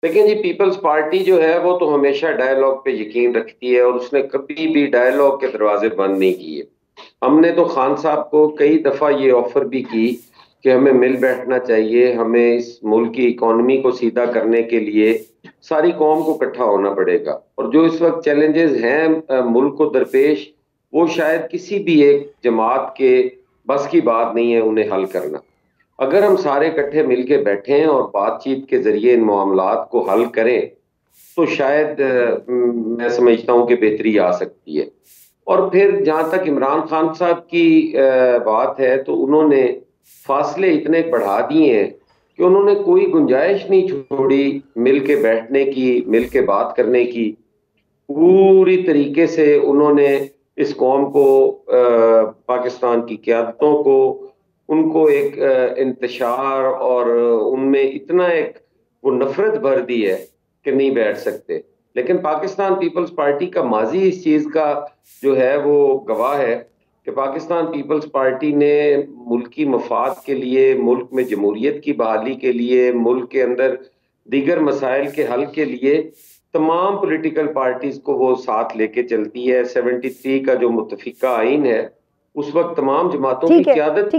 लेकिन जी peoples party जो है वो तो हमेशा डायलॉग पे यकीन रखती है और उसने कभी भी डायलॉग के दरवाजे बंद नहीं किए। हमने तो खान साहब को कई दफा ये ऑफर भी की कि हमें मिल बैठना चाहिए, हमें इस मुल्क की इकोनॉमी को सीधा करने के लिए सारी कौम को इकट्ठा होना पड़ेगा और जो इस वक्त चैलेंजेस हैं मुल्क को दरपेश, वो शायद किसी भी एक जमात के बस की बात नहीं है उन्हें हल करना। अगर हम सारे इकट्ठे मिलके बैठें और बातचीत के जरिए इन मामलात को हल करें तो शायद मैं समझता हूं कि बेहतरी आ सकती है। और फिर जहां तक इमरान खान साहब की बात है तो उन्होंने फासले इतने बढ़ा दिए हैं कि उन्होंने कोई गुंजाइश नहीं छोड़ी मिल के बैठने की, मिल के बात करने की। पूरी तरीके से उन्होंने इस कौम को, पाकिस्तान की क़यादतों को, उनको एक इंतशार और उनमें इतना एक वो नफरत भर दी है कि नहीं बैठ सकते। लेकिन पाकिस्तान पीपल्स पार्टी का माजी इस चीज का जो है वो गवाह है कि पाकिस्तान पीपल्स पार्टी ने मुल्की मफाद के लिए, मुल्क में जमहूरियत की बहाली के लिए, मुल्क के अंदर दीगर मसाइल के हल के लिए तमाम पॉलिटिकल पार्टीज को वो साथ लेके चलती है। 73 का जो मुतफिका आइन है उस वक्त तमाम जमातों की ठीक है। क्यादत